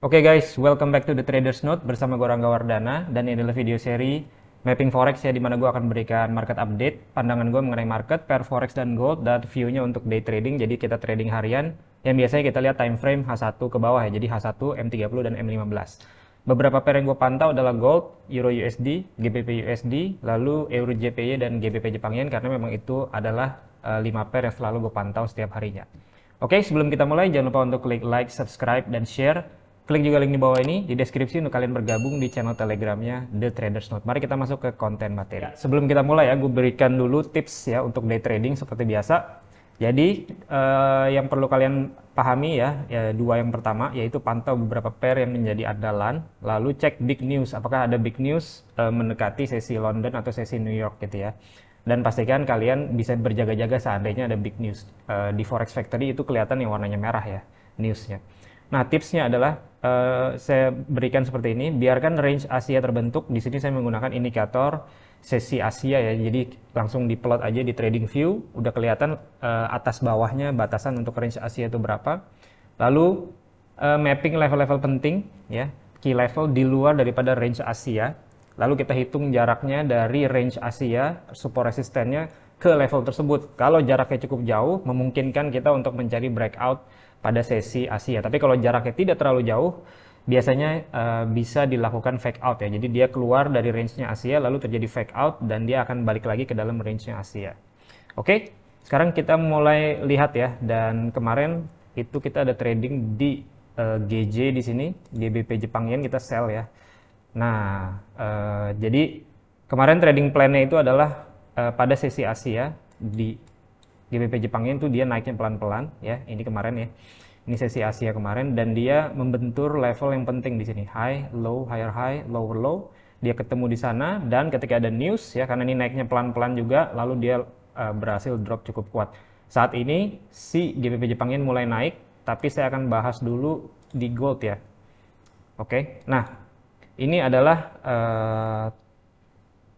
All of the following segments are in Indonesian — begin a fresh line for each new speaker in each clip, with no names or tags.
Oke guys, welcome back to the Traders Note bersama gue Rangga Wardana, dan ini adalah video seri mapping forex ya, dimana gue akan berikan market update, pandangan gue mengenai market, pair forex dan gold, dan view-nya untuk day trading. Jadi kita trading harian yang biasanya kita lihat time frame H1 ke bawah ya, jadi H1, M30 dan M15. Beberapa pair yang gue pantau adalah gold, Euro USD, GBP USD, lalu Euro JPY dan GBP Jepang Yen, karena memang itu adalah 5 pair yang selalu gue pantau setiap harinya. Oke, sebelum kita mulai jangan lupa untuk klik like, subscribe, dan share. Klik juga link di bawah ini di deskripsi untuk kalian bergabung di channel telegramnya The Traders Note. Mari kita masuk ke konten materi. Sebelum kita mulai ya, gue berikan dulu tips ya untuk day trading seperti biasa. Jadi yang perlu kalian pahami ya, dua yang pertama yaitu pantau beberapa pair yang menjadi andalan, lalu cek big news, apakah ada big news mendekati sesi London atau sesi New York gitu ya. Dan pastikan kalian bisa berjaga-jaga seandainya ada big news. Di Forex Factory itu kelihatan yang warnanya merah ya, newsnya. Nah, tipsnya adalah saya berikan seperti ini, biarkan range Asia terbentuk. Di sini saya menggunakan indikator sesi Asia ya, jadi langsung diplot aja di trading view, udah kelihatan atas bawahnya batasan untuk range Asia itu berapa. Lalu mapping level-level penting ya, key level di luar daripada range Asia. Lalu kita hitung jaraknya dari range Asia, support resistennya ke level tersebut. Kalau jaraknya cukup jauh, memungkinkan kita untuk mencari breakout pada sesi Asia. Tapi kalau jaraknya tidak terlalu jauh, biasanya bisa dilakukan fake out ya. Jadi dia keluar dari range-nya Asia, lalu terjadi fake out, dan dia akan balik lagi ke dalam range-nya Asia. Oke, sekarang kita mulai lihat ya. Dan kemarin itu kita ada trading di GJ di sini, GBP Jepang Yen kita sell ya. Nah, jadi kemarin trading plan-nya itu adalah pada sesi Asia di GBP Jepang Yen itu dia naiknya pelan-pelan ya. Ini kemarin ya. Ini sesi Asia kemarin, dan dia membentur level yang penting di sini, high, low, higher high, lower low. Dia ketemu di sana, dan ketika ada news ya, karena ini naiknya pelan-pelan juga, lalu dia berhasil drop cukup kuat. Saat ini si GBP Jepang Yen mulai naik, tapi saya akan bahas dulu di gold ya. Oke. Nah, ini adalah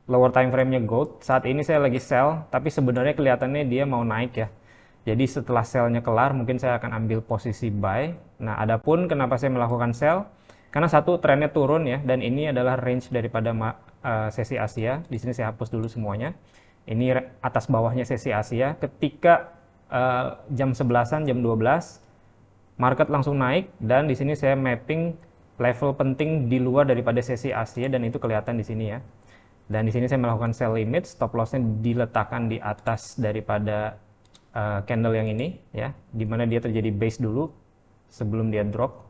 lower time frame-nya gold. Saat ini saya lagi sell, tapi sebenarnya kelihatannya dia mau naik ya. Jadi setelah sell-nya kelar, mungkin saya akan ambil posisi buy. Nah, adapun kenapa saya melakukan sell? Karena satu, trennya turun ya, dan ini adalah range daripada sesi Asia. Di sini saya hapus dulu semuanya. Ini atas bawahnya sesi Asia. Ketika jam 11-an, jam 12, market langsung naik, dan di sini saya mapping level penting di luar daripada sesi Asia, dan itu kelihatan di sini ya. Dan di sini saya melakukan sell limit, stop loss-nya diletakkan di atas daripada candle yang ini ya, dimana dia terjadi base dulu sebelum dia drop.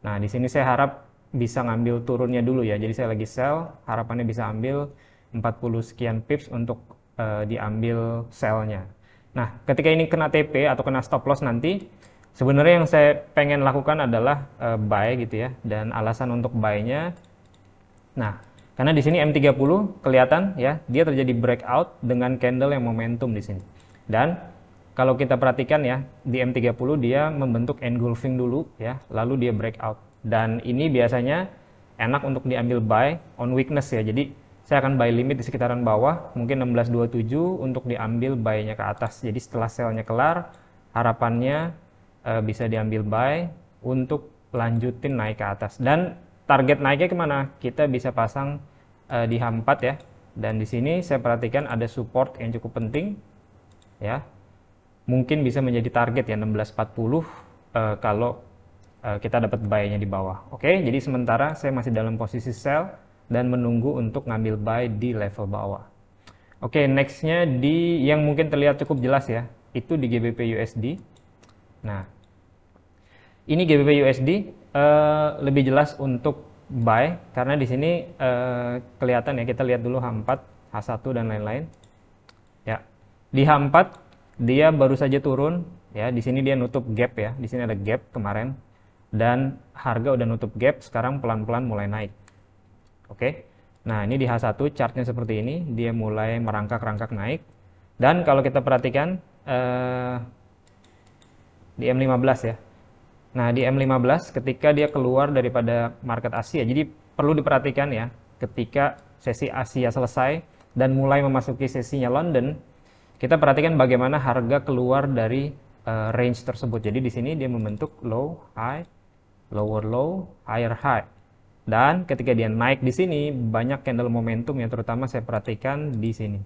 Nah, di sini saya harap bisa ngambil turunnya dulu ya. Jadi saya lagi sell, harapannya bisa ambil 40 sekian pips untuk diambil sell-nya. Nah, ketika ini kena TP atau kena stop loss nanti, sebenarnya yang saya pengen lakukan adalah buy gitu ya. Dan alasan untuk buy-nya, nah, karena di sini M30 kelihatan ya, dia terjadi breakout dengan candle yang momentum di sini. Dan kalau kita perhatikan ya, di M30 dia membentuk engulfing dulu ya, lalu dia breakout. Dan ini biasanya enak untuk diambil buy on weakness ya. Jadi saya akan buy limit di sekitaran bawah, mungkin 1627 untuk diambil buy-nya ke atas. Jadi setelah sell-nya kelar, harapannya bisa diambil buy untuk lanjutin naik ke atas. Dan target naiknya kemana? Kita bisa pasang di H4 ya. Dan di sini saya perhatikan ada support yang cukup penting ya. Mungkin bisa menjadi target ya 1640 kalau kita dapat buy-nya di bawah. Oke, jadi sementara saya masih dalam posisi sell dan menunggu untuk ngambil buy di level bawah. Oke, next-nya di yang mungkin terlihat cukup jelas ya, itu di GBP USD. Nah, ini GBP USD lebih jelas untuk buy karena di sini kelihatan ya, kita lihat dulu H4, H1 dan lain-lain. Ya. Di H4 dia baru saja turun ya, di sini dia nutup gap ya, di sini ada gap kemarin, dan harga udah nutup gap, sekarang pelan-pelan mulai naik. Oke, nah ini di H1 chartnya seperti ini, dia mulai merangkak-rangkak naik, dan kalau kita perhatikan di M15 ya, nah di M15 ketika dia keluar daripada market Asia, jadi perlu diperhatikan ya, ketika sesi Asia selesai dan mulai memasuki sesinya London, kita perhatikan bagaimana harga keluar dari range tersebut. Jadi di sini dia membentuk low, high, lower low, higher high. Dan ketika dia naik di sini, banyak candle momentum yang terutama saya perhatikan di sini.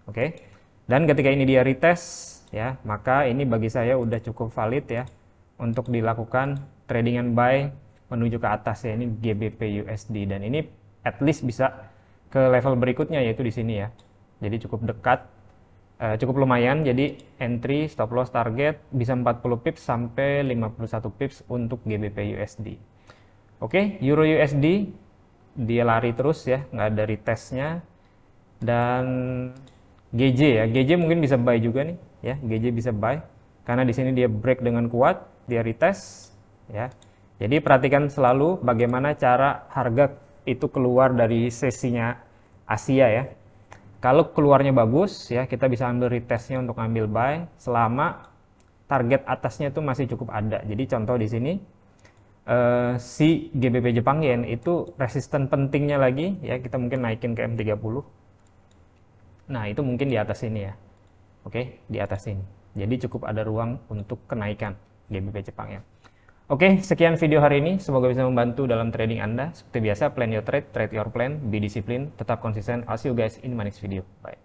Oke. Dan ketika ini dia retest ya, maka ini bagi saya udah cukup valid ya untuk dilakukan tradingan buy menuju ke atas ya, ini GBP USD, dan ini at least bisa ke level berikutnya yaitu di sini ya. Jadi cukup dekat, cukup lumayan. Jadi entry, stop loss, target bisa 40 pips sampai 51 pips untuk GBP USD. Oke, Euro USD dia lari terus ya, nggak ada retestnya. Dan GJ ya, GJ mungkin bisa buy juga nih ya, GJ bisa buy karena di sini dia break dengan kuat, dia retest ya. Jadi perhatikan selalu bagaimana cara harga itu keluar dari sesinya Asia ya. Kalau keluarnya bagus ya, kita bisa ambil retestnya untuk ambil buy selama target atasnya itu masih cukup ada. Jadi contoh di sini si GBP Jepang Yen itu resisten pentingnya lagi ya, kita mungkin naikin ke M30. Nah, itu mungkin di atas ini ya. Oke, di atas ini. Jadi cukup ada ruang untuk kenaikan GBP Jepang ya. Oke, sekian video hari ini. Semoga bisa membantu dalam trading Anda. Seperti biasa, plan your trade, trade your plan, be disciplined, tetap konsisten. I'll see you guys in my next video. Bye.